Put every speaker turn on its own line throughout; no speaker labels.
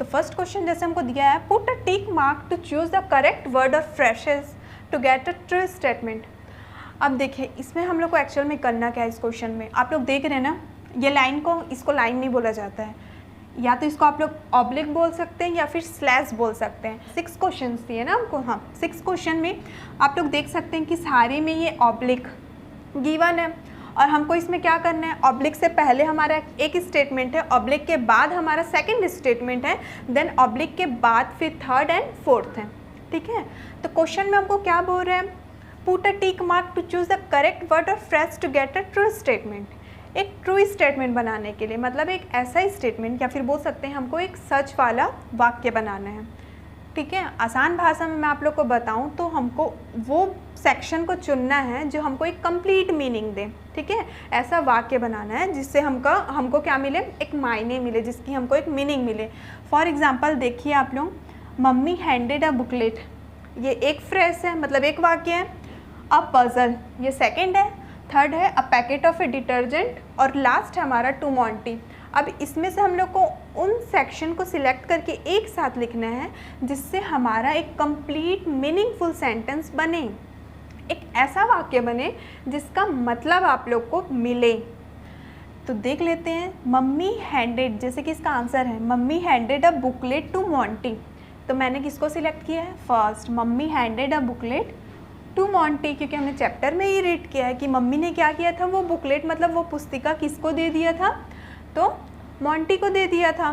तो first question जैसे हमको दिया है, put a tick mark to choose the correct word और phrases to get a true statement. अब देखिए इसमें हम लोग को एक्चुअल में करना क्या है इस क्वेश्चन में, आप लोग देख रहे हैं ना, ये लाइन को, इसको लाइन नहीं बोला जाता है, या तो इसको आप लोग ऑब्लिक बोल सकते हैं या फिर स्लैश बोल सकते हैं। 6 क्वेश्चन दिए ना हमको, हाँ 6 क्वेश्चन में आप लोग देख सकते हैं कि सारे में ये ऑब्लिक गिवन है, और हमको इसमें क्या करना है, ऑब्लिक से पहले हमारा एक स्टेटमेंट है, ऑब्लिक के बाद हमारा सेकंड स्टेटमेंट है, देन ऑब्लिक के बाद फिर थर्ड एंड फोर्थ है। ठीक है, तो क्वेश्चन में हमको क्या बोल रहे हैं, put a tick mark to choose the correct word और phrase to get a true statement. एक ट्रू स्टेटमेंट बनाने के लिए, मतलब एक ऐसा स्टेटमेंट या फिर बोल सकते हैं हमको एक सच वाला वाक्य बनाना है। ठीक है, आसान भाषा में मैं आप लोग को बताऊं तो हमको वो सेक्शन को चुनना है जो हमको एक कंप्लीट मीनिंग दे। ठीक है, ऐसा वाक्य बनाना है जिससे हमको क्या मिले, एक मायने मिले, जिसकी हमको एक मीनिंग मिले। फॉर एग्जांपल देखिए आप लोग, मम्मी हैंडेड अ बुकलेट, ये एक फ्रेज है, मतलब एक वाक्य है। अ पजल, ये सेकंड है। थर्ड है a packet of A detergent, और लास्ट है हमारा टू मॉन्टी। अब इसमें से हम लोग को उन सेक्शन को सिलेक्ट करके एक साथ लिखना है जिससे हमारा एक कंप्लीट मीनिंगफुल सेंटेंस बने, एक ऐसा वाक्य बने जिसका मतलब आप लोग को मिले। तो देख लेते हैं, मम्मी हैंडेड, जैसे कि इसका आंसर है mummy handed a booklet to Monty, तो मैंने किसको सिलेक्ट किया है, first, mummy handed a booklet to Monty, क्योंकि हमने चैप्टर में ही रीड किया है कि मम्मी ने क्या किया था, वो बुकलेट मतलब वो पुस्तिका किसको दे दिया था, तो मॉन्टी को दे दिया था।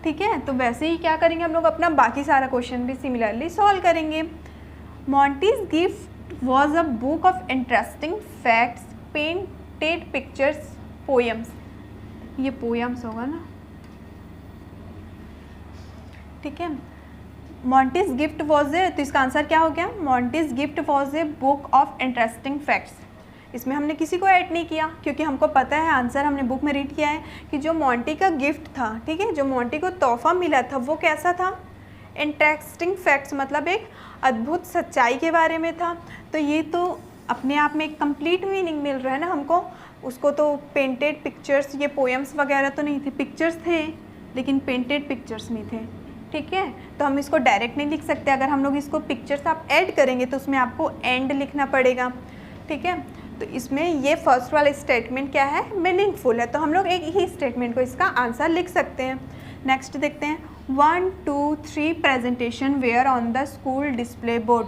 ठीक है, तो वैसे ही क्या करेंगे हम लोग, अपना बाकी सारा क्वेश्चन भी सिमिलरली सॉल्व करेंगे। Monty's gift was a book of interesting facts, painted pictures, poems, ये पोएम्स होगा ना। ठीक है, मॉन्टीज गिफ्ट वॉज ए, तो इसका आंसर क्या हो गया, Monty's gift was a book of interesting facts. इसमें हमने किसी को ऐड नहीं किया क्योंकि हमको पता है आंसर, हमने बुक में रीड किया है कि जो मॉन्टी का गिफ्ट था, ठीक है, जो मॉन्टी को तोहफा मिला था वो कैसा था, इंटरेस्टिंग फैक्ट्स, मतलब एक अद्भुत सच्चाई के बारे में था। तो ये तो अपने आप में एक कंप्लीट मीनिंग मिल रहा है ना हमको। उसको तो पेंटेड पिक्चर्स, ये पोएम्स वगैरह तो नहीं थे, पिक्चर्स थे लेकिन पेंटेड पिक्चर्स नहीं थे। ठीक है, तो हम इसको डायरेक्ट नहीं लिख सकते, अगर हम लोग इसको पिक्चर्स आप ऐड करेंगे तो उसमें आपको एंड लिखना पड़ेगा। ठीक है, तो इसमें ये फर्स्ट वाला स्टेटमेंट क्या है, मीनिंगफुल है, तो हम लोग एक ही स्टेटमेंट को इसका आंसर लिख सकते हैं। नेक्स्ट देखते हैं, 1 2 3 presentation were on the school display board.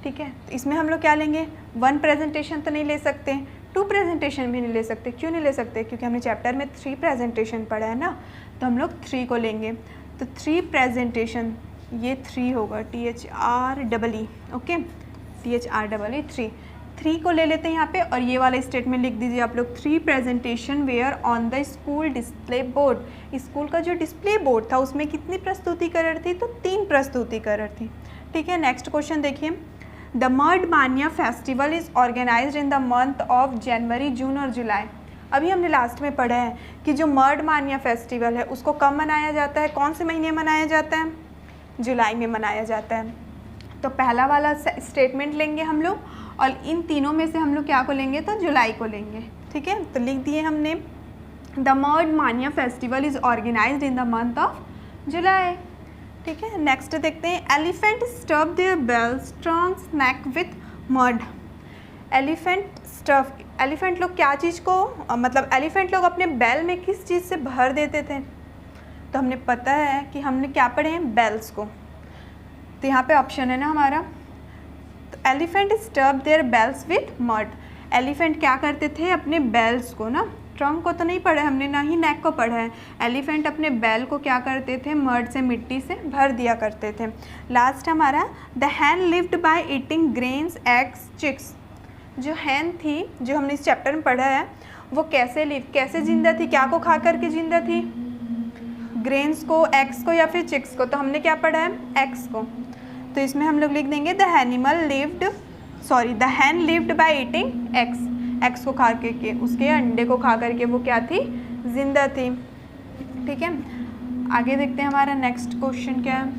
ठीक है, तो इसमें हम लोग क्या लेंगे, 1 प्रेजेंटेशन तो नहीं ले सकते, 2 प्रेजेंटेशन भी नहीं ले सकते। क्यों नहीं ले सकते, क्योंकि हमने चैप्टर में 3 प्रेजेंटेशन पढ़ा है ना, तो हम लोग 3 को लेंगे। तो 3 प्रेजेंटेशन, ये 3 होगा, THREE, ओके, THREE, 3 को ले लेते हैं यहाँ पे, और ये वाला स्टेटमेंट लिख दीजिए आप लोग, 3 presentation were on the school display board. School का जो डिस्प्ले बोर्ड था उसमें कितनी प्रस्तुतिकरण थी, तो 3 प्रस्तुतिकरण थी। ठीक है, नेक्स्ट क्वेश्चन देखिए, the mud mania festival is organised in the month of January, June और जुलाई। अभी हमने लास्ट में पढ़ा है कि जो मर्ड मानिया फेस्टिवल है उसको कब मनाया जाता है, कौन से महीने मनाया जाता है, जुलाई में मनाया जाता है। तो पहला वाला स्टेटमेंट लेंगे हम लोग, और इन तीनों में से हम लोग क्या को लेंगे, तो जुलाई को लेंगे। ठीक है, तो लिख दिए हमने, the mud mania festival is organised in the month of July. ठीक है, नेक्स्ट देखते हैं, elephant stuff their bellies trunks neck with mud. Elephant stuff, elephant लोग क्या चीज़ को, मतलब एलिफेंट लोग अपने बैल में किस चीज़ से भर देते थे, तो हमने पता है कि हमने क्या पढ़े हैं, बेल्स को। तो यहाँ पे ऑप्शन है ना हमारा, तो elephant stuff their bellies with mud. Elephant क्या करते थे, अपने बैल्स को ना, ट्रंक को तो नहीं पढ़ा है हमने, ना ही नेक को पढ़ा है, एलिफेंट अपने बैल को क्या करते थे, मड से, मिट्टी से भर दिया करते थे। लास्ट हमारा, the hen lived by eating grains eggs chicks. जो हैन थी, जो हमने इस चैप्टर में पढ़ा है, वो कैसे जिंदा थी, क्या को खा करके जिंदा थी, ग्रेन्स को, एग्स को या फिर चिक्स को। तो हमने क्या पढ़ा है, एग्स को। तो इसमें हम लोग लिख देंगे, the hen lived by eating eggs. Eggs को खा के, उसके अंडे को खा करके वो क्या थी, जिंदा थी। ठीक है, आगे देखते हैं हमारा नेक्स्ट क्वेश्चन क्या है,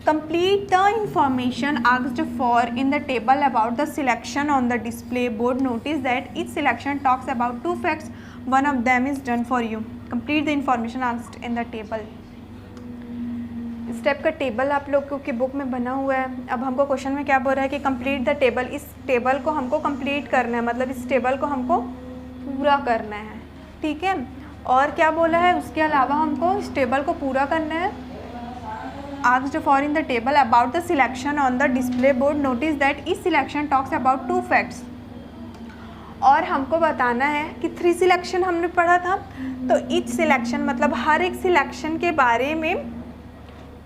complete the information asked for in the table about the selection on the display board, notice that each selection talks about 2 facts, one of them is done for you. Complete the information asked in the table. इस type का table आप लोगों की book में बना हुआ है। अब हमको क्वेश्चन में क्या बोल रहा है कि कंप्लीट द टेबल, इस टेबल को हमको कंप्लीट करना है, मतलब इस टेबल को हमको पूरा करना है, ठीक है। और क्या बोला है उसके अलावा हमको इस टेबल को पूरा करना है। Asked for in the table about the selection on the display board, notice that each selection talks about 2 facts. और हमको बताना है कि 3 सिलेक्शन हमने पढ़ा था, तो ईच सिलेक्शन मतलब हर एक सिलेक्शन के बारे में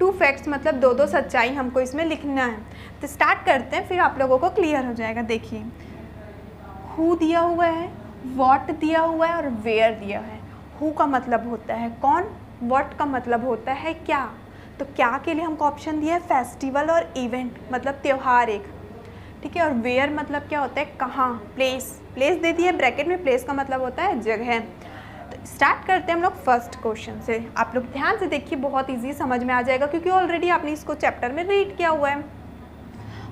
2 फैक्ट्स मतलब 2 सच्चाई हमको इसमें लिखना है। तो स्टार्ट करते हैं, फिर आप लोगों को क्लियर हो जाएगा। देखिए, हु दिया हुआ है, व्हाट दिया हुआ है और वेयर दिया है। हु का मतलब होता है कौन, व्हाट का मतलब होता है क्या, तो क्या के लिए हमको ऑप्शन दिया है फेस्टिवल और इवेंट मतलब त्यौहार एक, ठीक है। और वेयर मतलब क्या होता है कहाँ, प्लेस, प्लेस दे दिया है ब्रैकेट में, प्लेस का मतलब होता है जगह। तो स्टार्ट करते हैं हम लोग फर्स्ट क्वेश्चन से। आप लोग ध्यान से देखिए, बहुत इजी समझ में आ जाएगा क्योंकि ऑलरेडी आपने इसको चैप्टर में रीड किया हुआ है।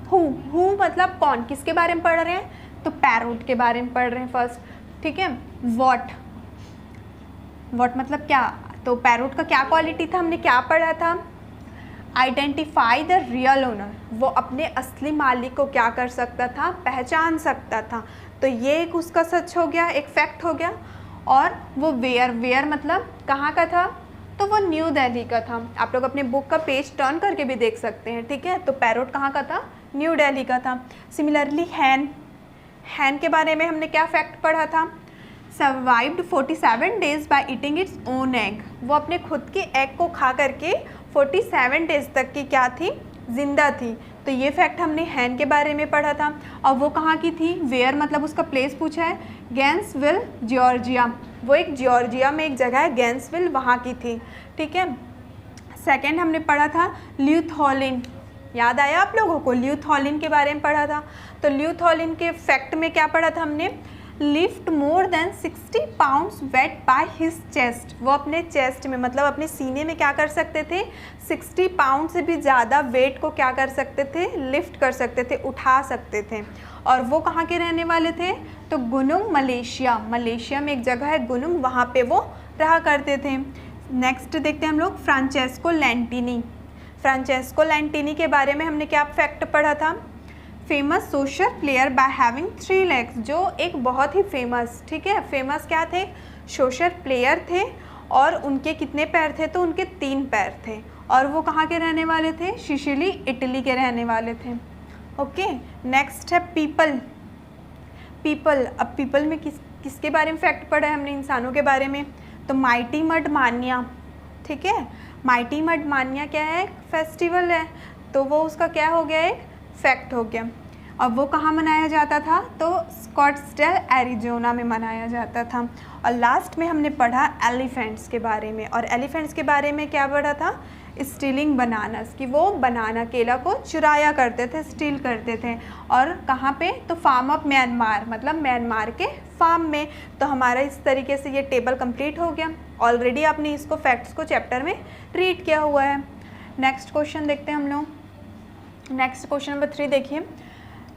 हु मतलब कौन, किसके बारे में पढ़ रहे हैं, तो पैरोट के बारे में पढ़ रहे हैं फर्स्ट, ठीक है। व्हाट मतलब क्या, तो पैरोट का क्या क्वालिटी था, हमने क्या पढ़ा था, आइडेंटिफाई द रियल ओनर, वो अपने असली मालिक को क्या कर सकता था, पहचान सकता था। तो ये एक उसका सच हो गया, एक फैक्ट हो गया। और वो वेयर मतलब कहाँ का था, तो वो न्यू दिल्ली का था। आप लोग अपने बुक का पेज टर्न करके भी देख सकते हैं, ठीक है। तो पैरोट कहाँ का था, न्यू दिल्ली का था। सिमिलरली हैन के बारे में हमने क्या फैक्ट पढ़ा था, survived 47 days by eating its own egg, वो अपने खुद के एग को खा करके 47 डेज तक की क्या थी, जिंदा थी। तो ये फैक्ट हमने हैन के बारे में पढ़ा था। और वो कहाँ की थी, वेयर मतलब उसका प्लेस पूछा है, गैंसविल जॉर्जिया, वो एक जॉर्जिया में एक जगह है गैंसविल, वहाँ की थी, ठीक है। सेकेंड हमने पढ़ा था ल्यूथोलिन, याद आया आप लोगों को, ल्यूथोलिन के बारे में पढ़ा था। तो ल्यूथोलिन के फैक्ट में क्या पढ़ा था हमने, lift more than 60 pounds weight by his chest, वो अपने चेस्ट में मतलब अपने सीने में क्या कर सकते थे, 60 पाउंड से भी ज़्यादा वेट को क्या कर सकते थे, लिफ्ट कर सकते थे, उठा सकते थे। और वो कहाँ के रहने वाले थे, तो गुनुंग मलेशिया में एक जगह है गुनुंग, वहाँ पे वो रहा करते थे। नेक्स्ट देखते हैं हम लोग फ्रांचेस्को लैंटिनी के बारे में हमने क्या फैक्ट पढ़ा था, famous social player by having 3 legs, जो एक बहुत ही फेमस, ठीक है, फेमस क्या थे, सोशल प्लेयर थे। और उनके कितने पैर थे, तो उनके 3 पैर थे। और वो कहाँ के रहने वाले थे, सिसिली इटली के रहने वाले थे। ओके, नेक्स्ट है पीपल। अब पीपल में किसके बारे में फैक्ट पढ़ा है हमने, इंसानों के बारे में। तो माइटी मड मान्या, ठीक है, माइटी मड मान्या क्या है, फेस्टिवल है, तो वो उसका क्या हो गया, एक फैक्ट हो गया। अब वो कहाँ मनाया जाता था, तो स्कॉट्सडेल एरिजोना में मनाया जाता था। और लास्ट में हमने पढ़ा एलिफेंट्स के बारे में, और एलिफेंट्स के बारे में क्या पढ़ा था, स्टीलिंग बनानास, कि वो बनाना केला को चुराया करते थे, स्टील करते थे। और कहाँ पे, तो फार्म ऑफ म्यांमार, मतलब म्यांमार के फार्म में। तो हमारा इस तरीके से ये टेबल कंप्लीट हो गया। ऑलरेडी आपने इसको फैक्ट्स को चैप्टर में रीड किया हुआ है। नेक्स्ट क्वेश्चन देखते हैं हम लोग। नेक्स्ट क्वेश्चन नंबर 3 देखिए,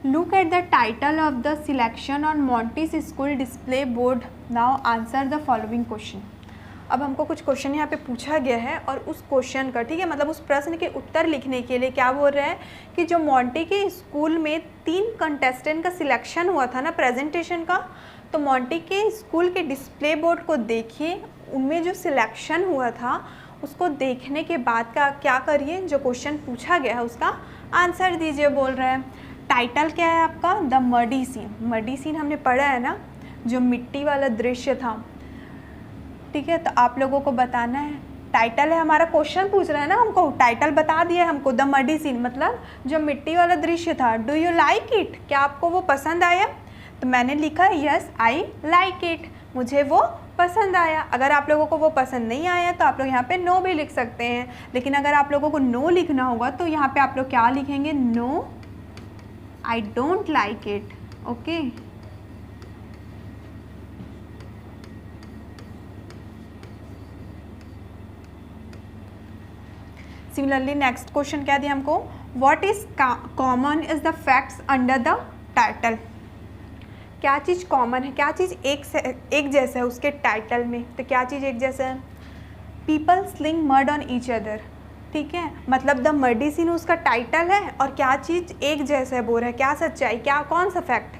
look at the title of the selection on Monty's school display board, now answer the following question. अब हमको कुछ क्वेश्चन यहाँ पे पूछा गया है और उस क्वेश्चन का, ठीक है, मतलब उस प्रश्न के उत्तर लिखने के लिए क्या बोल रहा है कि जो मॉन्टी के स्कूल में 3 कंटेस्टेंट का सिलेक्शन हुआ था ना प्रेजेंटेशन का, तो मॉन्टी के स्कूल के डिस्प्ले बोर्ड को देखिए, उनमें जो सिलेक्शन हुआ था उसको देखने के बाद का क्या करिए, जो क्वेश्चन पूछा गया है उसका आंसर दीजिए बोल रहा है। टाइटल क्या है आपका, the muddy scene. Muddy scene हमने पढ़ा है ना, जो मिट्टी वाला दृश्य था, ठीक है। तो आप लोगों को बताना है, टाइटल है हमारा, क्वेश्चन पूछ रहा है ना हमको, टाइटल बता दिया है हमको, द मडी सीन मतलब जो मिट्टी वाला दृश्य था। डू यू लाइक इट, क्या आपको वो पसंद आया, तो मैंने लिखा यस आई लाइक इट, मुझे वो पसंद आया। अगर आप लोगों को वो पसंद नहीं आया तो आप लोग यहाँ पे नो भी लिख सकते हैं, लेकिन अगर आप लोगों को नो लिखना होगा तो यहाँ पे आप लोग क्या लिखेंगे, no I don't like it. Okay, similarly next question क्या दिया हमको, what is common is the facts under the title. क्या चीज़ कॉमन है, क्या चीज़ एक जैसा है उसके टाइटल में, तो क्या चीज़ एक जैसा है? People sling mud on each other, ठीक है, मतलब द मर्डी सीन उसका टाइटल है और क्या चीज़ एक जैसा है बोल रहा है, क्या सच्चाई, क्या कौन सा फैक्ट,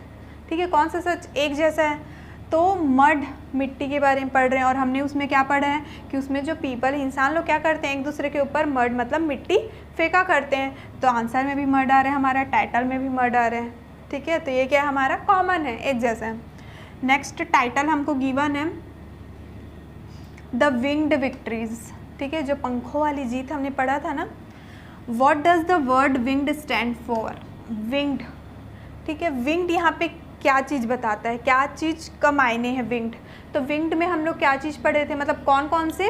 ठीक है, कौन सा सच एक जैसा है? तो मड मिट्टी के बारे में पढ़ रहे हैं और हमने उसमें क्या पढ़ा है कि उसमें जो पीपल इंसान लोग क्या करते हैं एक दूसरे के ऊपर मड मतलब मिट्टी फेंका करते हैं, तो आंसर में भी मड आ रहा है हमारा, टाइटल में भी मड आ रहा है, ठीक है, तो ये क्या है हमारा कॉमन है, एक जैसा है। नेक्स्ट टाइटल हमको गिवन है द विंग्ड विक्ट्रीज, ठीक है, जो पंखों वाली जीत हमने पढ़ा था ना। What does the word winged stand for? Winged, ठीक है, विंग्ड यहाँ पे क्या चीज़ बताता है, क्या चीज़ का मायने है विंग्ड? तो विंग्ड में हम लोग क्या चीज़ पढ़े थे, मतलब कौन कौन से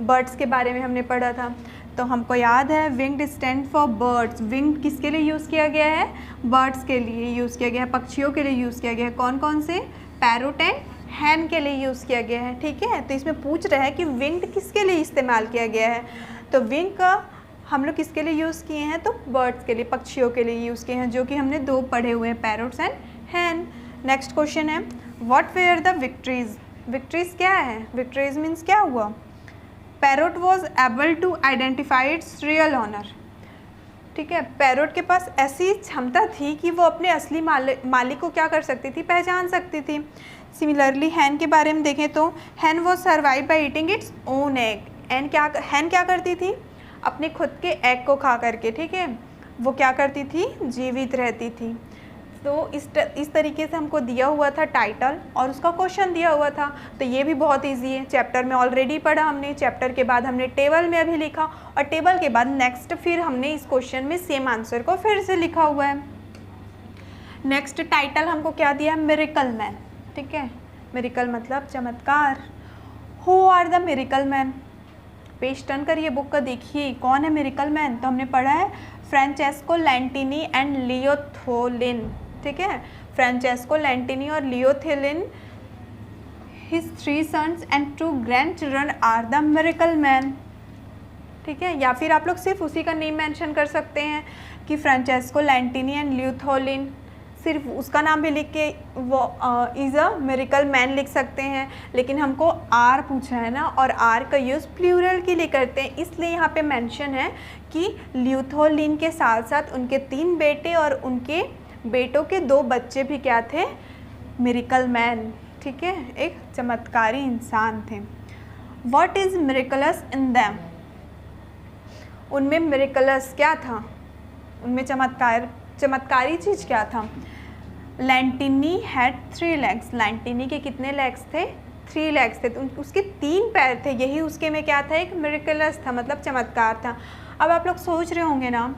बर्ड्स के बारे में हमने पढ़ा था। तो हमको याद है winged stand for birds, winged किसके लिए यूज़ किया गया है? बर्ड्स के लिए यूज़ किया गया है, पक्षियों के लिए यूज़ किया गया है। कौन कौन से? पैरोट एंड हैन के लिए यूज़ किया गया है, ठीक है। तो इसमें पूछ रहा है कि विंग्ड किसके लिए इस्तेमाल किया गया है, तो विंग का हम लोग किसके लिए यूज़ किए हैं, तो बर्ड्स के लिए, पक्षियों के लिए यूज़ किए हैं, जो कि हमने दो पढ़े हुए हैं, parrots and hen. Next question है what were the victories? Victories क्या है? विक्ट्रीज मीन्स क्या हुआ? Parrot was able to identify its real owner, ठीक है, पैरोट के पास ऐसी क्षमता थी कि वो अपने असली मालिक को क्या कर सकती थी, पहचान सकती थी। सिमिलरली हैन के बारे में देखें तो hen was survive by eating its own egg, hen क्या करती थी, अपने खुद के एग को खा करके, ठीक है, वो क्या करती थी, जीवित रहती थी। तो इस तरीके से हमको दिया हुआ था टाइटल और उसका क्वेश्चन दिया हुआ था, तो ये भी बहुत इजी है, चैप्टर में ऑलरेडी पढ़ा हमने, चैप्टर के बाद हमने टेबल में अभी लिखा और टेबल के बाद नेक्स्ट फिर हमने इस क्वेश्चन में सेम आंसर को फिर से लिखा हुआ है। नेक्स्ट टाइटल हमको क्या दिया, मिरेकल मैन, ठीक है, मिरेकल मतलब चमत्कार। Who are the miracle man? Page turn करिए बुक का, देखिए कौन है मिरेकल मैन। तो हमने पढ़ा है फ्रांचेस्को लैंटिनी एंड लियोथोलिन, ठीक है, फ्रांचेस्को लैंटिनी और लियोथोलिन, his 3 sons and 2 grandchildren are the miracle man, ठीक है। या फिर आप लोग सिर्फ उसी का नेम मेंशन कर सकते हैं कि फ्रांचेस्को लैंटिनी एंड लियोथोलिन, सिर्फ उसका नाम भी लिख के वो इज़ अ मिरेकल मैन लिख सकते हैं, लेकिन हमको आर पूछा है ना, और आर का यूज़ प्लूरल के लिए करते हैं, इसलिए यहाँ पे मेंशन है कि लियोथोलिन के साथ साथ उनके 3 बेटे और उनके बेटों के 2 बच्चे भी क्या थे, मिरेकल मैन, ठीक है, एक चमत्कारी इंसान थे। What is miracles in them? उनमें मिरेकलस क्या था, उनमें चमत्कारी चीज़ क्या था? लैंटिनी हैड 3 legs, लैंटिनी के कितने लेग्स थे, 3 legs थे, तो उसके 3 पैर थे, यही उसके में क्या था, एक मिरेकलस था, मतलब चमत्कार था। अब आप लोग सोच रहे होंगे ना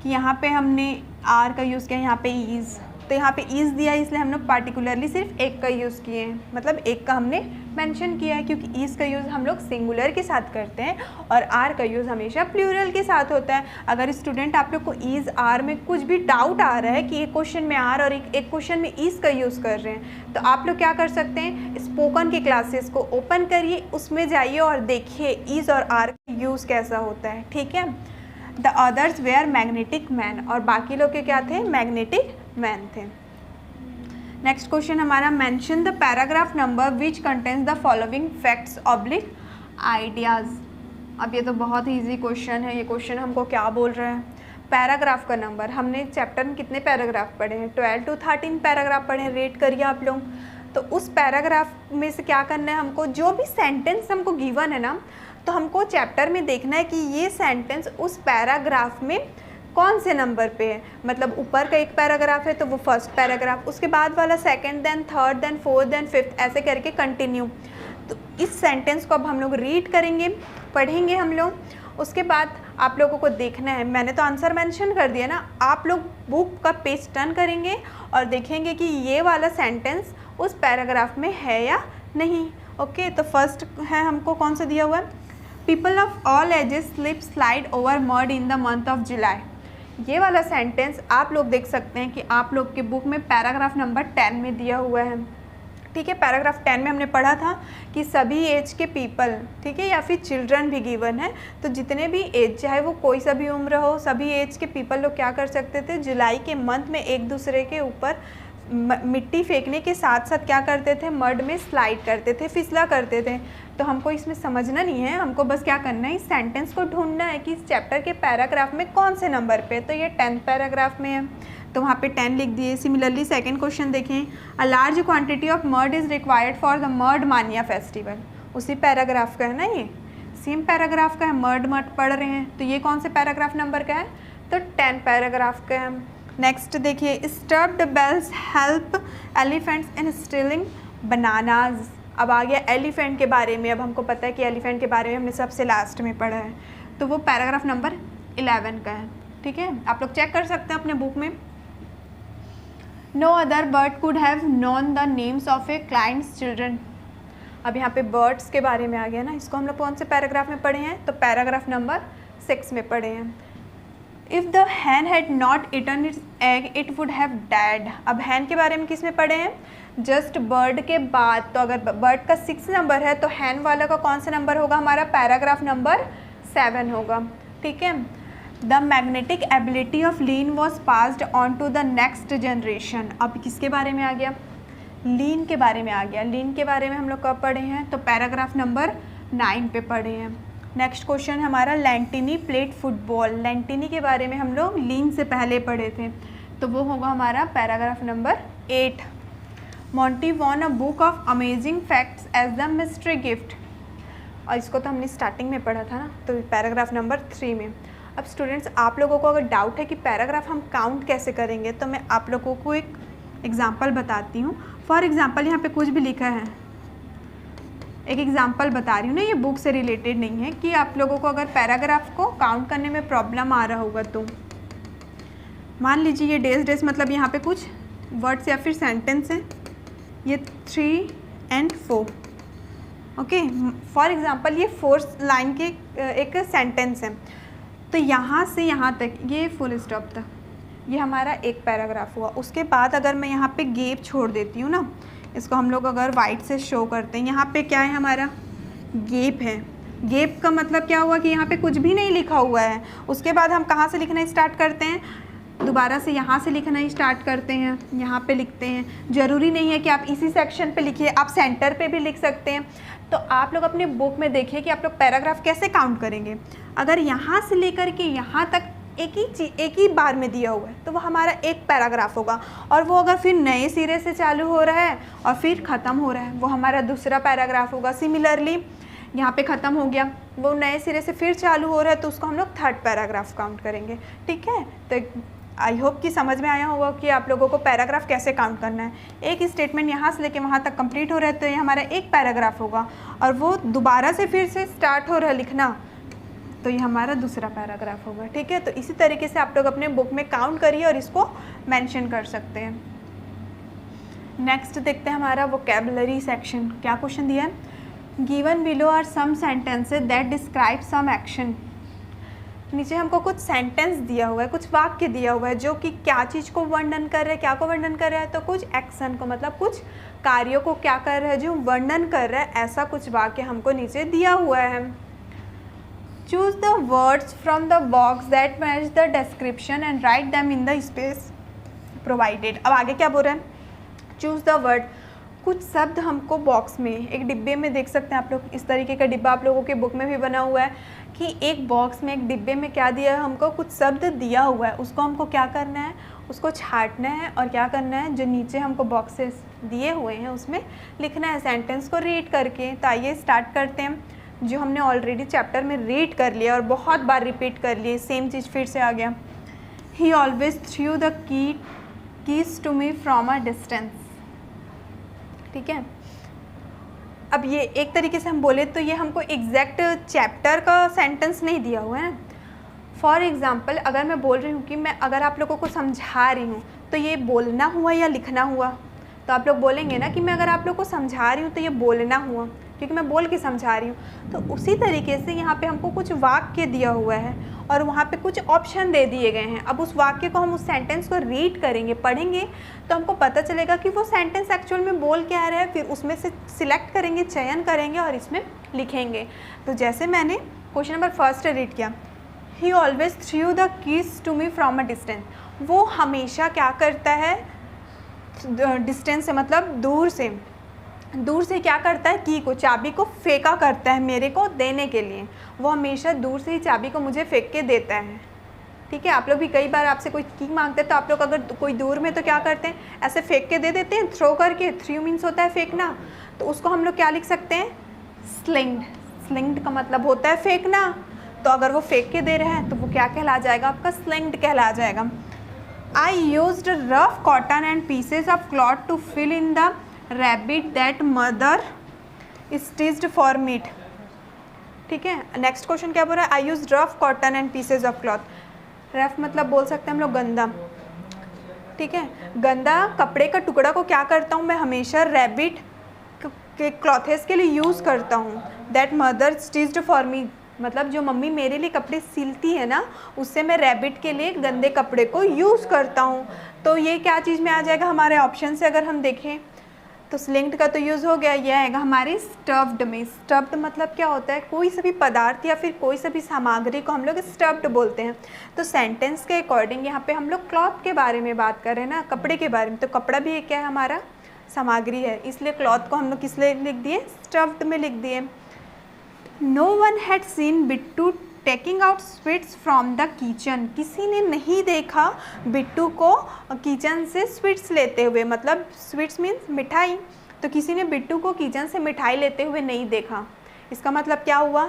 कि यहाँ पे हमने आर का यूज़ किया, यहाँ पे ईज़, तो यहाँ पे ईज़ दिया इसलिए हम लोग पार्टिकुलरली सिर्फ एक का यूज़ किए हैं, मतलब एक का हमने मेंशन किया है, क्योंकि ईज़ का यूज़ हम लोग सिंगुलर के साथ करते हैं और आर का यूज़ हमेशा प्लूरल के साथ होता है। अगर स्टूडेंट आप लोग को ईज़ आर में कुछ भी डाउट आ रहा है कि एक क्वेश्चन में आर और एक क्वेश्चन में ईज़ का यूज़ कर रहे हैं, तो आप लोग क्या कर सकते हैं, स्पोकन के क्लासेस को ओपन करिए, उसमें जाइए और देखिए ईज़ और आर का यूज़ कैसा होता है, ठीक है। The others were magnetic man, और बाकी लोग के क्या थे, मैग्नेटिक मैन थे। नेक्स्ट क्वेश्चन हमारा, mention the paragraph number which contains the following facts oblique ideas. अब ये तो बहुत ही ईजी क्वेश्चन है, ये क्वेश्चन हमको क्या बोल रहा है, पैराग्राफ का नंबर। हमने चैप्टर में कितने पैराग्राफ पढ़े हैं, 12 to 13 पैराग्राफ पढ़े हैं, रेट करिए आप लोग। तो उस पैराग्राफ में से क्या करना है हमको, जो भी सेंटेंस हमको गिवन है ना, तो हमको चैप्टर में देखना है कि ये सेंटेंस उस पैराग्राफ में कौन से नंबर पे है, मतलब ऊपर का एक पैराग्राफ है तो वो फर्स्ट पैराग्राफ, उसके बाद वाला second, then third, then fourth, then fifth, ऐसे करके कंटिन्यू। तो इस सेंटेंस को अब हम लोग रीड करेंगे, पढ़ेंगे हम लोग, उसके बाद आप लोगों को देखना है, मैंने तो आंसर मेंशन कर दिया ना, आप लोग बुक का पेज टर्न करेंगे और देखेंगे कि ये वाला सेंटेंस उस पैराग्राफ में है या नहीं। ओके, तो फर्स्ट है हमको कौन सा दिया हुआ है, people of all ages slip slide over mud in the month of जुलाई। ये वाला सेंटेंस आप लोग देख सकते हैं कि आप लोग के बुक में पैराग्राफ नंबर 10 में दिया हुआ है, ठीक है। पैराग्राफ 10 में हमने पढ़ा था कि सभी एज के पीपल, ठीक है, या फिर चिल्ड्रन भी गिवन है, तो जितने भी एज, चाहे वो कोई सा भी उम्र हो, सभी एज के पीपल लोग क्या कर सकते थे, जुलाई के मंथ में एक दूसरे के ऊपर मिट्टी फेंकने के साथ साथ क्या करते थे, मड में स्लाइड करते थे, फिसला करते थे। तो हमको इसमें समझना नहीं है, हमको बस क्या करना है, इस सेंटेंस को ढूंढना है कि इस चैप्टर के पैराग्राफ में कौन से नंबर पे। तो ये 10th पैराग्राफ में है, तो वहाँ पे 10 लिख दिए। सिमिलरली सेकंड क्वेश्चन देखें, a large quantity of mud is required for the mud मानिया फेस्टिवल। उसी पैराग्राफ का है ना, ये सेम पैराग्राफ का है, मड मड पढ़ रहे हैं, तो ये कौन से पैराग्राफ नंबर का है, तो 10 पैराग्राफ का है। नेक्स्ट देखिए, stuffed bellies help elephants in stealing bananas. अब आ गया एलिफेंट के बारे में। अब हमको पता है कि एलिफेंट के बारे में हमने सबसे लास्ट में पढ़ा है, तो वो पैराग्राफ नंबर 11 का है, ठीक है। आप लोग चेक कर सकते हैं अपने बुक में। No other bird could have known the names of a client's children. अब यहाँ पे बर्ड्स के बारे में आ गया ना, इसको हम लोग कौन से पैराग्राफ में पढ़े हैं, तो पैराग्राफ नंबर 6 में पढ़े हैं। If the hen had not eaten its egg it would have died. अब हैन के बारे में किस में पढ़े हैं, जस्ट बर्ड के बाद। तो अगर बर्ड का 6 नंबर है तो हैन वाला का कौन सा नंबर होगा, हमारा पैराग्राफ नंबर 7 होगा, ठीक है। The magnetic ability of Leen was passed on to the next generation. अब किसके बारे में आ गया, लीन के बारे में आ गया। लीन के बारे में हम लोग कब पढ़े हैं, तो पैराग्राफ नंबर 9 पे पढ़े हैं। नेक्स्ट क्वेश्चन हमारा, लैंटिनी प्लेड फुटबॉल। लैंटिनी के बारे में हम लोग लीन से पहले पढ़े थे, तो वो होगा हमारा paragraph number 8। Monty won a book of amazing facts as the mystery gift. और इसको तो हमने स्टार्टिंग में पढ़ा था ना, तो पैराग्राफ नंबर 3 में। अब स्टूडेंट्स, आप लोगों को अगर डाउट है कि पैराग्राफ हम काउंट कैसे करेंगे, तो मैं आप लोगों को एक एग्जांपल बताती हूँ। फॉर एग्जांपल यहाँ पे कुछ भी लिखा है, एक एग्जांपल बता रही हूँ ना, ये बुक से रिलेटेड नहीं है, कि आप लोगों को अगर पैराग्राफ को काउंट करने में प्रॉब्लम आ रहा होगा तो मान लीजिए ये डेज मतलब यहाँ पे कुछ वर्ड्स या फिर सेंटेंस है, ये 3 और 4, ओके। फॉर एग्जांपल ये 4th लाइन के एक सेंटेंस है, तो यहाँ से यहाँ तक ये फुल स्टॉप तक ये हमारा एक पैराग्राफ हुआ। उसके बाद अगर मैं यहाँ पे गैप छोड़ देती हूँ ना, इसको हम लोग अगर वाइट से शो करते हैं, यहाँ पे क्या है, हमारा गैप है। गैप का मतलब क्या हुआ कि यहाँ पे कुछ भी नहीं लिखा हुआ है। उसके बाद हम कहाँ से लिखना स्टार्ट करते हैं, दोबारा से यहाँ से लिखना ही स्टार्ट करते हैं, यहाँ पे लिखते हैं। ज़रूरी नहीं है कि आप इसी सेक्शन पे लिखिए, आप सेंटर पे भी लिख सकते हैं। तो आप लोग अपने बुक में देखिए कि आप लोग पैराग्राफ कैसे काउंट करेंगे। अगर यहाँ से लेकर के यहाँ तक एक ही बार में दिया हुआ है, तो वो हमारा एक पैराग्राफ होगा। और वो अगर फिर नए सिरे से चालू हो रहा है और फिर ख़त्म हो रहा है, वो हमारा दूसरा पैराग्राफ होगा। सिमिलरली यहाँ पे ख़त्म हो गया, वो नए सिरे से फिर चालू हो रहा है, तो उसको हम लोग 3rd पैराग्राफ काउंट करेंगे, ठीक है। तो आई होप कि समझ में आया होगा कि आप लोगों को पैराग्राफ कैसे काउंट करना है। एक स्टेटमेंट यहाँ से लेके वहाँ तक कंप्लीट हो रहा है, तो ये हमारा एक पैराग्राफ होगा, और वो दोबारा से फिर से स्टार्ट हो रहा है लिखना, तो ये हमारा दूसरा पैराग्राफ होगा, ठीक है। तो इसी तरीके से आप लोग अपने बुक में काउंट करिए और इसको मेंशन कर सकते हैं। नेक्स्ट देखते हैं हमारा वोकैबुलरी सेक्शन। क्या क्वेश्चन दिया है, given below are some sentences that describe some action. नीचे हमको कुछ सेंटेंस दिया हुआ है, कुछ वाक्य दिया हुआ है जो कि क्या चीज़ को वर्णन कर रहे हैं, क्या को वर्णन कर रहा है, तो कुछ एक्शन को, मतलब कुछ कार्यों को क्या कर रहा है, जो वर्णन कर रहा है, ऐसा कुछ वाक्य हमको नीचे दिया हुआ है। Choose the words from the box that match the description and right them in the space provided. अब आगे क्या बोल रहे हैं, चूज द वर्ड। कुछ शब्द हमको बॉक्स में, एक डिब्बे में देख सकते हैं आप लोग, इस तरीके का डिब्बा आप लोगों के बुक में भी बना हुआ है कि एक बॉक्स में, एक डिब्बे में क्या दिया है, हमको कुछ शब्द दिया हुआ है, उसको हमको क्या करना है, उसको छांटना है और क्या करना है, जो नीचे हमको बॉक्सेस दिए हुए हैं उसमें लिखना है सेंटेंस को रीड करके। तो आइए स्टार्ट करते हैं, जो हमने ऑलरेडी चैप्टर में रीड कर लिया और बहुत बार रिपीट कर लिए, सेम चीज़ फिर से आ गया। He always threw the keys to me from a distance, ठीक है। अब ये एक तरीके से हम बोले तो ये हमको एग्जैक्ट चैप्टर का सेंटेंस नहीं दिया हुआ है। फॉर एग्ज़ाम्पल अगर मैं बोल रही हूँ कि मैं अगर आप लोगों को समझा रही हूँ, तो ये बोलना हुआ या लिखना हुआ, तो आप लोग बोलेंगे ना कि मैं अगर आप लोग को समझा रही हूँ तो ये बोलना हुआ, क्योंकि मैं बोल के समझा रही हूँ। तो उसी तरीके से यहाँ पे हमको कुछ वाक्य दिया हुआ है और वहाँ पे कुछ ऑप्शन दे दिए गए हैं। अब उस वाक्य को हम उस सेंटेंस को रीड करेंगे, पढ़ेंगे, तो हमको पता चलेगा कि वो सेंटेंस एक्चुअल में बोल क्या रहा है। फिर उसमें से सिलेक्ट करेंगे, चयन करेंगे और इसमें लिखेंगे। तो जैसे मैंने क्वेश्चन नंबर फर्स्ट रीड किया, he always threw the keys to me from a distance. वो हमेशा क्या करता है, डिस्टेंस से मतलब दूर से क्या करता है, की को, चाबी को फेंका करता है मेरे को देने के लिए। वो हमेशा दूर से ही चाबी को मुझे फेंक के देता है। ठीक है, आप लोग भी कई बार आपसे कोई की मांगते हैं तो आप लोग अगर कोई दूर में तो क्या करते हैं, ऐसे फेंक के दे देते हैं, थ्रो करके। थ्रू मीन्स होता है फेंकना, तो उसको हम लोग क्या लिख सकते हैं, स्लिंग्ड। स्लिंग्ड का मतलब होता है फेंकना। तो अगर वो फेंक के दे रहे हैं तो वो क्या कहला जाएगा, आपका स्लिंग्ड कहला जाएगा। I used rough cotton and pieces of cloth to fill in the rabbit that mother stitched for me. ठीक है, नेक्स्ट क्वेश्चन क्या बोल रहा है, I use rough cotton and pieces of cloth. Rough मतलब बोल सकते हैं हम लोग गंदा। ठीक है, गंदा कपड़े का टुकड़ा को क्या करता हूँ मैं, हमेशा रैबिट के क्लॉथेस के लिए यूज़ करता हूँ। That mother stitched for me मतलब जो मम्मी मेरे लिए कपड़े सिलती है ना, उससे मैं रैबिट के लिए गंदे कपड़े को यूज़ करता हूँ। तो ये क्या चीज़ में आ जाएगा हमारे ऑप्शन से अगर हम देखें तो स्लिंग्ड का तो यूज़ हो गया, यह आएगा हमारे स्टफ्ड में। स्टफ्ड मतलब क्या होता है, कोई सा भी पदार्थ या फिर कोई सा भी सामग्री को हम लोग स्टफ्ड बोलते हैं। तो सेंटेंस के अकॉर्डिंग यहाँ पे हम लोग क्लॉथ के बारे में बात कर रहे हैं ना, कपड़े के बारे में। तो कपड़ा भी एक क्या है, हमारा सामग्री है, इसलिए क्लॉथ को हम लोग किस लिए लिख दिए, स्टफ्ड में लिख दिए। No one had seen Bittu taking out sweets from the kitchen. किसी ने नहीं देखा बिट्टू को किचन से स्वीट्स लेते हुए, मतलब स्वीट्स मीन्स मिठाई। तो किसी ने बिट्टू को किचन से मिठाई लेते हुए नहीं देखा। इसका मतलब क्या हुआ,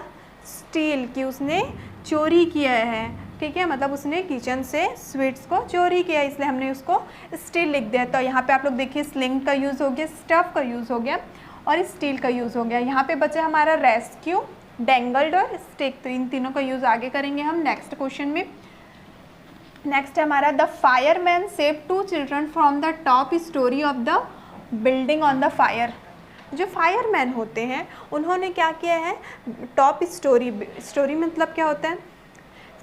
स्टील, कि उसने चोरी किया है। ठीक है, मतलब उसने किचन से स्वीट्स को चोरी किया, इसलिए हमने उसको स्टील लिख दिया। तो यहाँ पे आप लोग देखिए स्लिंग का यूज़ हो गया, स्टफ का यूज़ हो गया और स्टील का यूज़ हो गया। यहाँ पे बचा हमारा रेस्क्यू, डेंगल्ड और स्टिक। तो इन तीनों का यूज़ आगे करेंगे हम नेक्स्ट क्वेश्चन में। नेक्स्ट है हमारा, the fireman save 2 children from the top story of the building on the fire. जो फायरमैन होते हैं उन्होंने क्या किया है, टॉप स्टोरी, स्टोरी मतलब क्या होता है,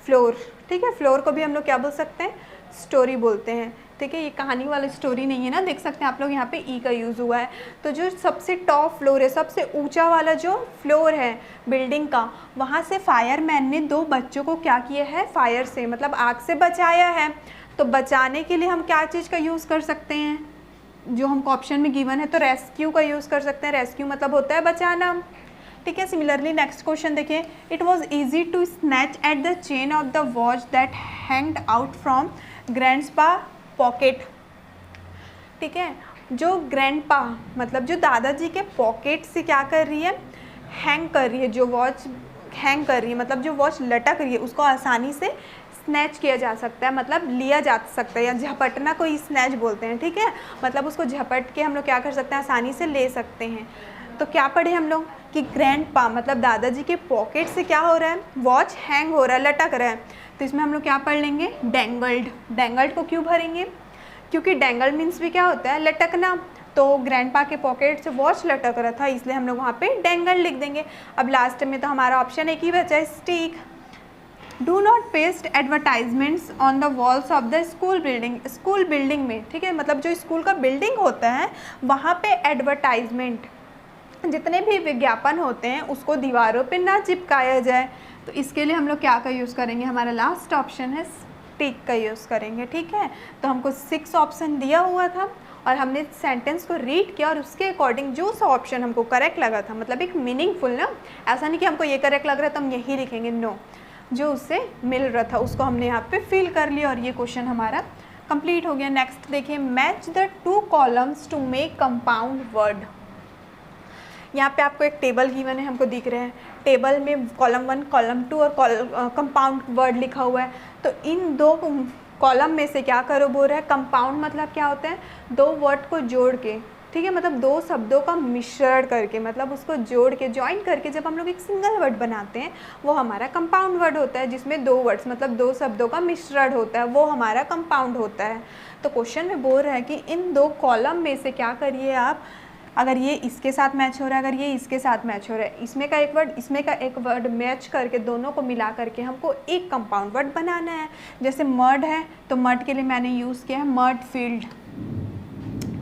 फ्लोर। ठीक है, फ्लोर को भी हम लोग क्या बोल सकते हैं, स्टोरी बोलते हैं। ठीक है, ये कहानी वाली स्टोरी नहीं है ना, देख सकते हैं आप लोग यहाँ पे ई का यूज़ हुआ है। तो जो सबसे टॉप फ्लोर है, सबसे ऊंचा वाला जो फ्लोर है बिल्डिंग का, वहाँ से फायरमैन ने 2 बच्चों को क्या किया है, फायर से मतलब आग से बचाया है। तो बचाने के लिए हम क्या चीज़ का यूज़ कर सकते हैं, जो हमको ऑप्शन में गिवन है, तो रेस्क्यू का यूज़ कर सकते हैं। रेस्क्यू मतलब होता है बचाना। ठीक है, सिमिलरली नेक्स्ट क्वेश्चन देखिए, it was easy to snatch at the chain of the watch that hanged out from grandpa pocket. ठीक है, जो ग्रैंडपा मतलब जो दादाजी के पॉकेट से क्या कर रही है, हैंग कर रही है, जो वॉच हैंग कर रही है मतलब जो वॉच लटक रही है, उसको आसानी से स्नैच किया जा सकता है, मतलब लिया जा सकता है, या झपटना को ही स्नैच बोलते हैं। ठीक है, मतलब उसको झपट के हम लोग क्या कर सकते हैं, आसानी से ले सकते हैं। तो क्या पढ़े हम लोग कि ग्रैंडपा मतलब दादाजी के पॉकेट से क्या हो रहा है, वॉच हैंग हो रहा है, लटक रहा है। तो इसमें हम लोग क्या पढ़ लेंगे, डेंगल्ड। डेंगल्ड को क्यों भरेंगे, क्योंकि डेंगल्ड मीन्स भी क्या होता है, लटकना। तो ग्रैंडपा के पॉकेट से वॉच लटक रहा था, इसलिए हम लोग वहाँ पे डेंगल्ड लिख देंगे। अब लास्ट में तो हमारा ऑप्शन एक ही बचा है, stick. Do not paste advertisements on the walls of the school building. School building में, ठीक है, मतलब जो स्कूल का बिल्डिंग होता है वहाँ पे एडवर्टाइजमेंट, जितने भी विज्ञापन होते हैं उसको दीवारों पे ना चिपकाया जाए। तो इसके लिए हम लोग क्या का यूज़ करेंगे, हमारा लास्ट ऑप्शन है स्टिक का यूज़ करेंगे। ठीक है, तो हमको 6 ऑप्शन दिया हुआ था और हमने सेंटेंस को रीड किया और उसके अकॉर्डिंग जो सा ऑप्शन हमको करेक्ट लगा था, मतलब एक मीनिंगफुल ना, ऐसा नहीं कि हमको ये करेक्ट लग रहा है तो हम यही लिखेंगे, नो, जो उससे मिल रहा था उसको हमने यहाँ पे फिल कर लिया और ये क्वेश्चन हमारा कंप्लीट हो गया। नेक्स्ट देखिए, match the 2 columns to make compound word. यहाँ पे आपको एक टेबल गिवन है, हमको दिख रहे हैं, टेबल में कॉलम 1, कॉलम 2 और कंपाउंड वर्ड लिखा हुआ है। तो इन 2 कॉलम में से क्या करो बोल रहा है, कंपाउंड मतलब क्या होता है, 2 वर्ड को जोड़ के, ठीक है, मतलब 2 शब्दों का मिश्रण करके, मतलब उसको जोड़ के, ज्वाइन करके जब हम लोग एक सिंगल वर्ड बनाते हैं वो हमारा कंपाउंड वर्ड होता है, जिसमें 2 वर्ड्स मतलब 2 शब्दों का मिश्रण होता है, वो हमारा कंपाउंड होता है। तो क्वेश्चन में बोल रहा है कि इन 2 कॉलम में से क्या करिए आप, अगर ये इसके साथ मैच हो रहा है, अगर ये इसके साथ मैच हो रहा है, इसमें का एक वर्ड इसमें का एक वर्ड मैच करके दोनों को मिला करके हमको एक कंपाउंड वर्ड बनाना है। जैसे मड है तो मड के लिए मैंने यूज़ किया है मड फील्ड,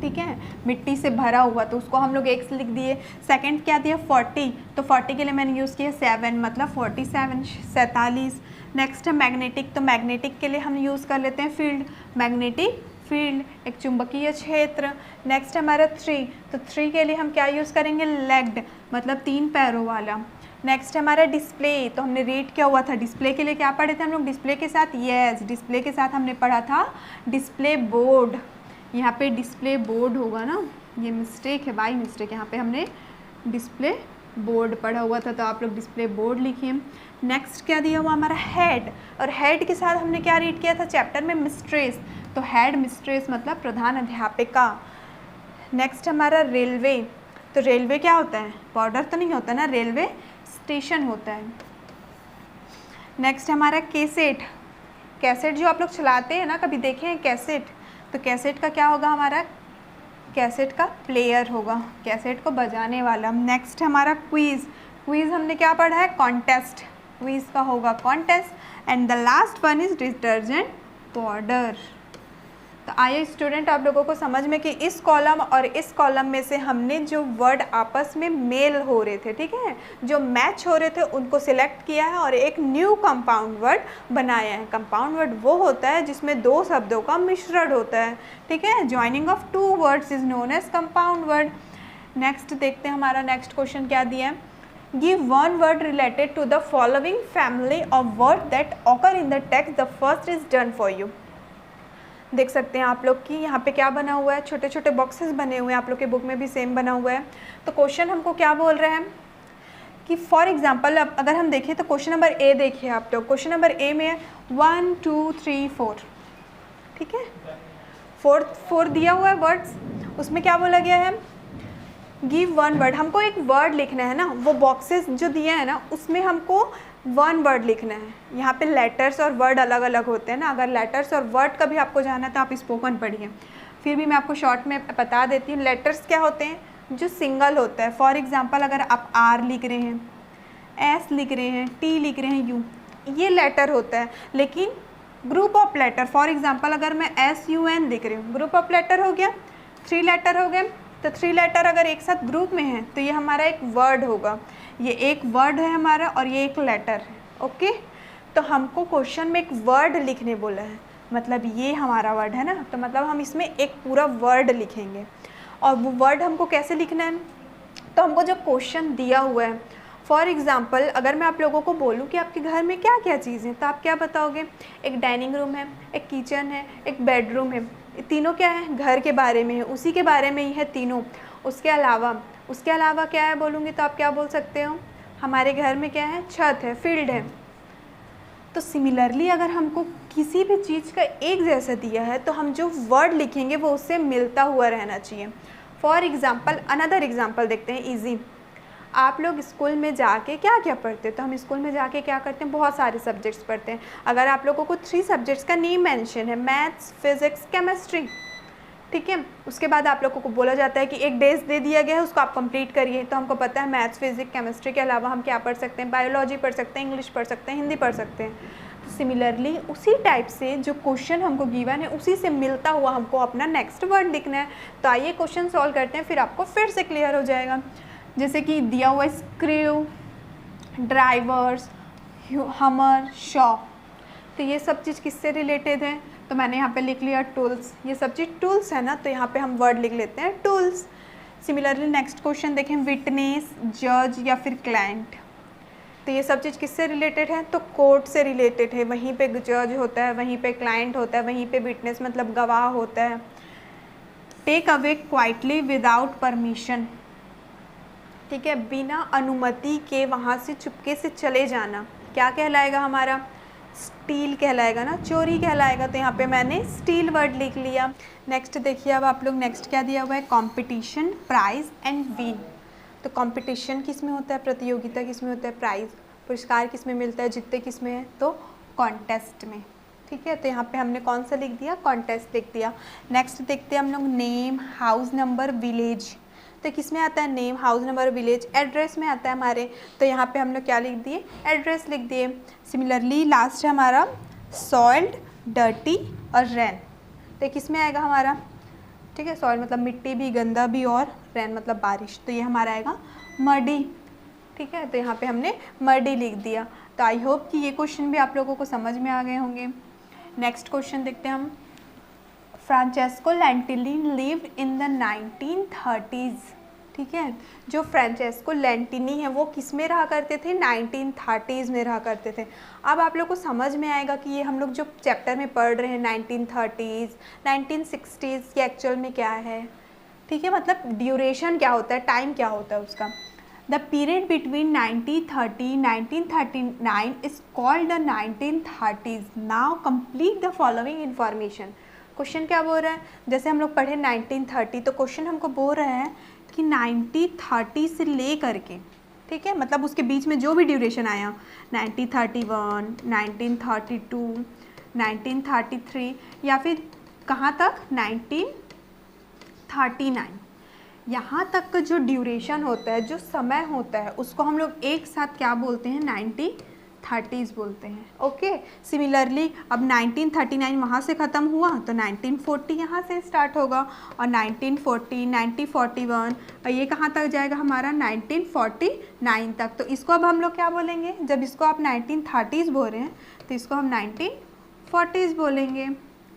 ठीक है, मिट्टी से भरा हुआ, तो उसको हम लोग एक लिख दिए। सेकंड क्या दिया 40, तो 40 के लिए मैंने यूज़ किया 7, मतलब 47, 47। नेक्स्ट है मैग्नेटिक, तो मैग्नेटिक के लिए हम यूज़ कर लेते हैं फील्ड, मैग्नेटिक फील्ड, एक चुंबकीय क्षेत्र। नेक्स्ट हमारा 3, तो 3 के लिए हम क्या यूज़ करेंगे लेग्ड, मतलब 3 पैरों वाला। नेक्स्ट हमारा डिस्प्ले, तो हमने रीड किया हुआ था डिस्प्ले के लिए क्या पढ़े थे हम लोग डिस्प्ले के साथ, यस डिस्प्ले के साथ हमने पढ़ा था डिस्प्ले बोर्ड, यहाँ पे डिस्प्ले बोर्ड होगा ना, ये मिस्टेक है बाई मिस्टेक, यहाँ पे हमने डिस्प्ले बोर्ड पढ़ा हुआ था तो आप लोग डिस्प्ले बोर्ड लिखिए। नेक्स्ट क्या दिया हुआ हमारा हेड, और हेड के साथ हमने क्या रीड किया था चैप्टर में मिस्ट्रेस, तो हेड मिस्ट्रेस मतलब प्रधान अध्यापिका। नेक्स्ट हमारा रेलवे, तो रेलवे क्या होता है, बॉर्डर तो नहीं होता ना, रेलवे स्टेशन होता है। नेक्स्ट हमारा कैसेट, कैसेट जो आप लोग चलाते हैं ना, कभी देखे हैं कैसेट, तो कैसेट का क्या होगा हमारा, कैसेट का प्लेयर होगा, कैसेट को बजाने वाला। नेक्स्ट हमारा क्विज़, क्विज़ हमने क्या पढ़ा है कॉन्टेस्ट, क्विज़ का होगा contest. And the last one is detergent powder. तो आइए स्टूडेंट आप लोगों को समझ में कि इस कॉलम और इस कॉलम में से हमने जो वर्ड आपस में मेल हो रहे थे, ठीक है, जो मैच हो रहे थे उनको सिलेक्ट किया है और एक न्यू कंपाउंड वर्ड बनाया है। कंपाउंड वर्ड वो होता है जिसमें दो शब्दों का मिश्रण होता है, ठीक है, joining of two words is known as compound word. Next देखते हैं हमारा नेक्स्ट क्वेश्चन क्या दिया है, give one word related to the following family of word that occur in the text, the first is done for you. देख सकते हैं आप लोग कि यहाँ पे क्या बना हुआ है, छोटे छोटे बॉक्सेस बने हुए हैं, आप लोग के बुक में भी सेम बना हुआ है। तो क्वेश्चन हमको क्या बोल रहे हैं कि फॉर एग्जांपल अब अगर हम देखें तो क्वेश्चन नंबर ए देखिए आप लोग, क्वेश्चन नंबर ए में 1 2 3 4, ठीक है, फोर दिया हुआ है वर्ड्स, उसमें क्या बोला गया है गिव वन वर्ड, हमको एक वर्ड लिखना है ना, वो बॉक्सेस जो दिए हैं ना उसमें हमको वन वर्ड लिखना है। यहाँ पे लेटर्स और वर्ड अलग अलग होते हैं ना, अगर लेटर्स और वर्ड का भी आपको जानना है तो आप स्पोकन पढ़िए, फिर भी मैं आपको शॉर्ट में बता देती हूँ। लेटर्स क्या होते हैं जो सिंगल होता है, फॉर एग्जांपल अगर आप आर लिख रहे हैं, एस लिख रहे हैं, टी लिख रहे हैं, यू, ये लेटर होता है। लेकिन group of letter, for example अगर मैं SUN लिख रही हूँ, ग्रुप ऑफ लेटर हो गया, 3 लेटर हो गए, तो 3 लेटर अगर एक साथ ग्रुप में है तो ये हमारा एक वर्ड होगा, ये एक वर्ड है हमारा और ये एक लेटर है, ओके। तो हमको क्वेश्चन में एक वर्ड लिखने बोला है, मतलब ये हमारा वर्ड है ना, तो मतलब हम इसमें एक पूरा वर्ड लिखेंगे। और वो वर्ड हमको कैसे लिखना है, तो हमको जो क्वेश्चन दिया हुआ है, फॉर एग्ज़ाम्पल अगर मैं आप लोगों को बोलूँ कि आपके घर में क्या क्या चीज़ है, तो आप क्या बताओगे, एक डाइनिंग रूम है, एक किचन है, एक बेडरूम है, तीनों क्या है घर के बारे में है, उसी के बारे में ही है तीनों। उसके अलावा क्या है बोलूँगी तो आप क्या बोल सकते हो, हमारे घर में क्या है, छत है, फील्ड है। तो सिमिलरली अगर हमको किसी भी चीज़ का एक जैसा दिया है तो हम जो वर्ड लिखेंगे वो उससे मिलता हुआ रहना चाहिए। फॉर एग्ज़ाम्पल अनदर एग्ज़ाम्पल देखते हैं ईजी। आप लोग स्कूल में जाके क्या क्या पढ़ते हैं, तो हम स्कूल में जाके क्या करते हैं, बहुत सारे सब्जेक्ट्स पढ़ते हैं। अगर आप लोगों को 3 सब्जेक्ट्स का नेम मेंशन है, मैथ्स, फिज़िक्स, केमिस्ट्री, ठीक है, उसके बाद आप लोगों को बोला जाता है कि एक डेज दे दिया गया है, उसको आप कंप्लीट करिए। तो हमको पता है मैथ्स, फिजिक्स, केमिस्ट्री के अलावा हम क्या पढ़ सकते हैं, बायोलॉजी पढ़ सकते हैं, इंग्लिश पढ़ सकते हैं, हिंदी पढ़ सकते हैं। तो सिमिलरली उसी टाइप से जो क्वेश्चन हमको गिवन है उसी से मिलता हुआ हमको अपना नेक्स्ट वर्ड लिखना है। तो आइए क्वेश्चन सॉल्व करते हैं, फिर आपको फिर से क्लियर हो जाएगा। जैसे कि दिया हुआ स्क्रू, ड्राइवर्स, हमर, शॉप, तो ये सब चीज़ किससे रिलेटेड है, तो मैंने यहाँ पे लिख लिया टूल्स, ये सब चीज़ टूल्स है ना, तो यहाँ पे हम वर्ड लिख लेते हैं टूल्स। सिमिलरली नेक्स्ट क्वेश्चन देखें, विटनेस, जज या फिर क्लाइंट, तो ये सब चीज़ किससे रिलेटेड है, तो कोर्ट से रिलेटेड है, वहीं पे जज होता है, वहीं पे क्लाइंट होता है, वहीं पे विटनेस मतलब गवाह होता है। Take away quietly without permission, ठीक है, बिना अनुमति के वहाँ से चुपके से चले जाना क्या कहलाएगा, हमारा स्टील कहलाएगा ना, चोरी कहलाएगा। तो यहाँ पे मैंने स्टील वर्ड लिख लिया। नेक्स्ट देखिए अब आप लोग, नेक्स्ट क्या दिया हुआ है, कंपटीशन, प्राइज एंड विन। तो कंपटीशन किस में होता है, प्रतियोगिता किस में होता है, प्राइज, पुरस्कार किस में मिलता है, जीतते किस में है, तो कॉन्टेस्ट में, ठीक है। तो यहाँ पे हमने कौन सा लिख दिया, कॉन्टेस्ट लिख दिया। नेक्स्ट देखते हैं हम लोग, नेम, हाउस नंबर, विलेज। तो किस में आता है, name, house number, village, address में आता है हमारे। तो यहाँ पे हम लोग क्या लिख दिए, एड्रेस लिख दिए। सिमिलरली लास्ट है हमारा सॉइल्ड, डर्टी और रेन। तो किस में आएगा हमारा, ठीक है, सॉइल मतलब मिट्टी भी, गंदा भी, और रेन मतलब बारिश, तो ये हमारा आएगा मडी। ठीक है, तो यहाँ पे हमने मडी लिख दिया। तो आई होप कि ये क्वेश्चन भी आप लोगों को समझ में आ गए होंगे। नेक्स्ट क्वेश्चन देखते हैं हम। Francesco Lentini lived in the 1930s। ठीक है, जो फ्रांचेस्को लेंटिनी है वो किस में रहा करते थे, 1930s में रहा करते थे। अब आप लोग को समझ में आएगा कि ये हम लोग जो चैप्टर में पढ़ रहे हैं 1930s 1960s ये एक्चुअल में क्या है। ठीक है, मतलब ड्यूरेशन क्या होता है, टाइम क्या होता है उसका। The period between 1930 1939 is called the 1930s। Now complete the following information. Question क्या बोल रहा है, जैसे हम लोग पढ़े 1930, तो क्वेश्चन हमको बोल रहा है कि 1930 से ले करके, ठीक है, मतलब उसके बीच में जो भी ड्यूरेशन आया 1931 1932 1933 या फिर कहाँ तक 1939, यहाँ तक का जो ड्यूरेशन होता है, जो समय होता है, उसको हम लोग एक साथ क्या बोलते हैं, 1930s बोलते हैं। ओके, सिमिलरली अब 1939 वहाँ से ख़त्म हुआ तो 1940 यहाँ से स्टार्ट होगा, और 1940 1941 और ये कहाँ तक जाएगा हमारा 1949 तक। तो इसको अब हम लोग क्या बोलेंगे, जब इसको आप 1930s बोल रहे हैं तो इसको हम 1940s बोलेंगे।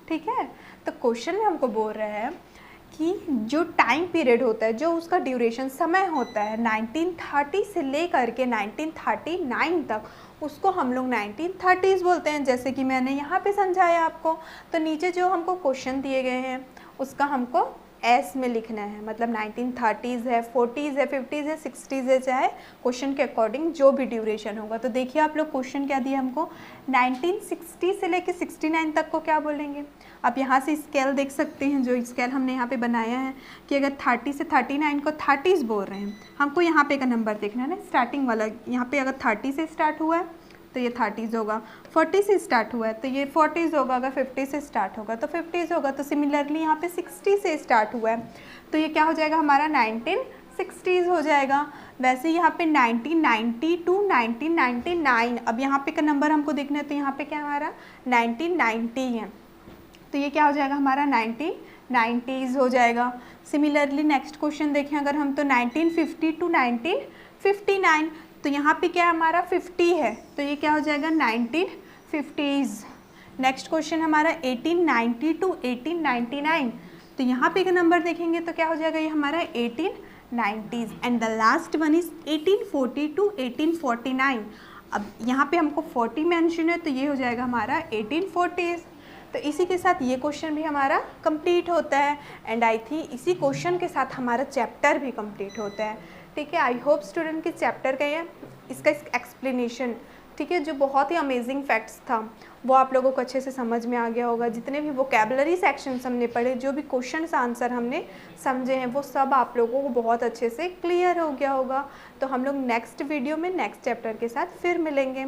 ठीक है, तो क्वेश्चन में हमको बोल रहा है कि जो टाइम पीरियड होता है, जो उसका ड्यूरेशन समय होता है 1930 से ले करके 1939 तक, उसको हम लोग 1930s बोलते हैं। जैसे कि मैंने यहाँ पे समझाया आपको। तो नीचे जो हमको क्वेश्चन दिए गए हैं उसका हमको एस में लिखना है, मतलब 1930s है, 40s है, 50s है, 60s है, चाहे क्वेश्चन के अकॉर्डिंग जो भी ड्यूरेशन होगा। तो देखिए आप लोग क्वेश्चन क्या दिया हमको, 1960 से लेके 69 तक को क्या बोलेंगे। आप यहाँ से स्केल देख सकते हैं, जो स्केल हमने यहाँ पे बनाया है कि अगर 30 से 39 को 30s बोल रहे हैं, हमको यहाँ पे का नंबर देखना है ना, स्टार्टिंग वाला। यहाँ पे अगर 30 से स्टार्ट हुआ है तो ये 30s होगा, 40 से स्टार्ट हुआ है तो ये 40s होगा, अगर 50 से स्टार्ट होगा तो 50s होगा। तो सिमिलरली यहाँ पे 60 से स्टार्ट हुआ है तो ये क्या हो जाएगा हमारा 1960s हो जाएगा। वैसे यहाँ पे 1990 टू 1999, अब यहाँ पे का नंबर हमको देखना है तो यहाँ पे क्या हमारा 1990 है, तो ये क्या हो जाएगा हमारा 1990s हो जाएगा। सिमिलरली नेक्स्ट क्वेश्चन देखें अगर हम, तो 1950 टू 1959, तो यहाँ पे क्या हमारा 50 है तो ये क्या हो जाएगा 1950s। नेक्स्ट क्वेश्चन हमारा 1890 टू 1899, तो यहाँ पे का नंबर देखेंगे तो क्या हो जाएगा ये हमारा 1890s। And the last one is 1840 to 1849। अब यहाँ पे हमको 40 मेंशन है तो ये हो जाएगा हमारा 1840s। तो इसी के साथ ये क्वेश्चन भी हमारा कंप्लीट होता है, एंड आई थिंक इसी क्वेश्चन के साथ हमारा चैप्टर भी कंप्लीट होता है। ठीक है, आई होप स्टूडेंट के चैप्टर का इसका एक्सप्लेनेशन, ठीक है, जो बहुत ही अमेजिंग फैक्ट्स था वो आप लोगों को अच्छे से समझ में आ गया होगा। जितने भी वोकैबुलरी सेक्शंस हमने पढ़े, जो भी क्वेश्चंस आंसर हमने समझे हैं, वो सब आप लोगों को बहुत अच्छे से क्लियर हो गया होगा। तो हम लोग नेक्स्ट वीडियो में नेक्स्ट चैप्टर के साथ फिर मिलेंगे।